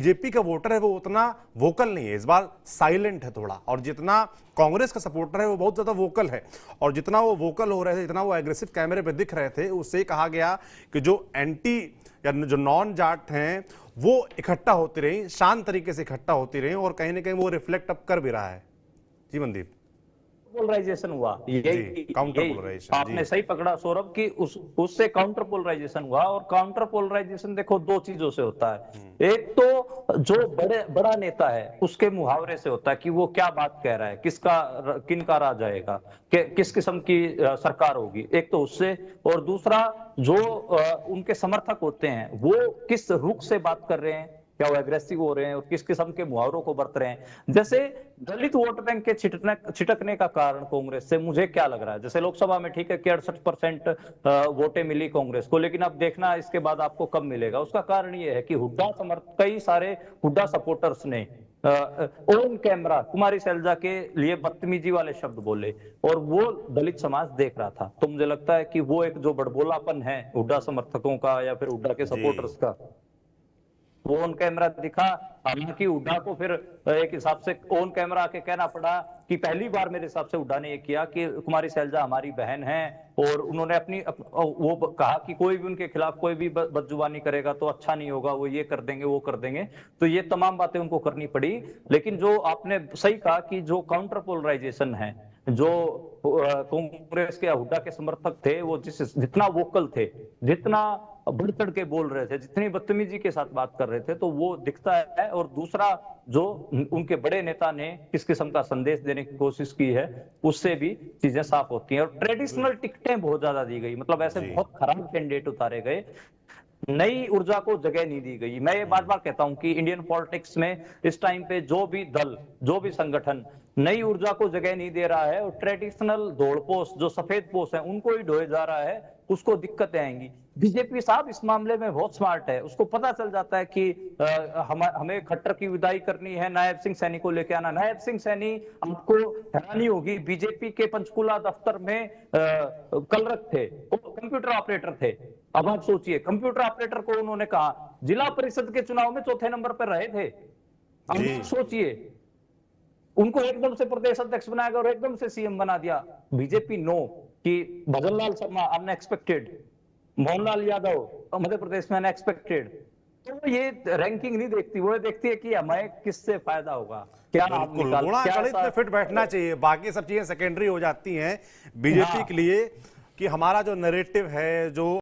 BJP का voter है वो उतना वोकल नहीं है, इस बार साइलेंट है थोड़ा। और जितना कांग्रेस का सपोर्टर है वो बहुत ज्यादा वोकल है। और जितना वो वोकल हो रहे थे, जितना वो एग्रेसिव कैमरे पे दिख रहे थे, उससे कहा गया कि जो एंटी या जो नॉन जाट हैं वो इकट्ठा होती रही, शांत तरीके से इकट्ठा होती रही, और कहीं ना कहीं वो रिफ्लेक्ट अब कर भी रहा है। जी मनदीप। पोलराइजेशन हुआ, काउंटर यही पोलराइजेशन आपने सही पकड़ा सौरभ कि उससे काउंटर पोलराइजेशन हुआ। और काउंटर पोलराइजेशन देखो दो चीजों से होता है। एक तो जो बड़ा नेता है उसके मुहावरे से होता है कि वो क्या बात कह रहा है, किनका राज आएगा, किस किस्म की सरकार होगी, एक तो उससे। और दूसरा जो उनके समर्थक होते हैं वो किस रुख से बात कर रहे हैं, क्या वो एग्रेसिव हो रहे हैं और किस किस्म के मुहावरों को बरत रहे हैं। जैसे दलित वोट बैंक के छिटकने का कारण कांग्रेस से मुझे क्या लग रहा है, जैसे लोकसभा में ठीक है कि 68% वोटें मिली कांग्रेस को, लेकिन अब देखना इसके बाद आपको कब मिलेगा। उसका कारण ये है कि कई सारे हुड्डा सपोर्टर्स ने ऑन कैमरा कुमारी सैलजा के लिए बदतमीजी वाले शब्द बोले, और वो दलित समाज देख रहा था। तो मुझे लगता है कि वो एक जो बड़बोलापन है हुड्डा समर्थकों का या फिर हुड्डा के सपोर्टर्स का, वो ऑन कैमरा दिखा। हालांकि हुड्डा को फिर एक हिसाब से ऑन कैमरा आके कहना पड़ा कि पहली बार मेरे हिसाब से हुड्डा ने ये किया कि कुमारी सैलजा हमारी बहन है, और उन्होंने वो कहा कि कोई भी उनके खिलाफ कोई भी बदजुबानी करेगा तो अच्छा नहीं होगा, वो ये कर देंगे वो कर देंगे। तो ये तमाम बातें उनको करनी पड़ी। लेकिन जो आपने सही कहा कि जो काउंटर पोलराइजेशन है, जो कांग्रेस के हुड्डा के समर्थक थे वो जितना वोकल थे, जितना बढ़ चढ़ के बोल रहे थे, जितनी बदतमीजी के साथ बात कर रहे थे, तो वो दिखता है। और दूसरा जो उनके बड़े नेता ने किस किस्म का संदेश देने की कोशिश की है, उससे भी चीजें साफ होती हैं। और ट्रेडिशनल टिकटें बहुत ज्यादा दी गई, मतलब ऐसे बहुत खराब कैंडिडेट उतारे गए, नई ऊर्जा को जगह नहीं दी गई। मैं ये बार बार कहता हूं कि इंडियन पॉलिटिक्स में इस टाइम पे जो भी दल, जो भी संगठन नई ऊर्जा को जगह नहीं दे रहा है और ट्रेडिशनल दौड़पोश जो सफेद पोश है उनको ही ढोए जा रहा है, उसको दिक्कतें आएंगी। बीजेपी साहब इस मामले में बहुत स्मार्ट है, उसको पता चल जाता है कि हमें खट्टर की विदाई करनी है, नायब सिंह सैनी को लेके आना। नायब सिंह सैनी, आपको हैरानी होगी, बीजेपी के पंचकुला दफ्तर में कलरक थे, कंप्यूटर ऑपरेटर थे। अब आप सोचिए, कंप्यूटर ऑपरेटर को उन्होंने कहा, जिला परिषद के चुनाव में चौथे नंबर पर रहे थे। अब आप सोचिए, उनको एकदम से प्रदेश अध्यक्ष बनाया और एकदम से सीएम बना दिया। बीजेपी नो कि भजनलाल शर्मा अनएक्सपेक्टेड, मोहनलाल यादव मध्य प्रदेश में अनएक्सपेक्टेड। तो ये रैंकिंग नहीं देखती, वो देखती है कि हमें किससे फायदा होगा, क्या गुणा गणित में फिट बैठना चाहिए, बाकी सब चीजें सेकेंडरी हो जाती हैं बीजेपी के लिए। कि हमारा जो नैरेटिव है, जो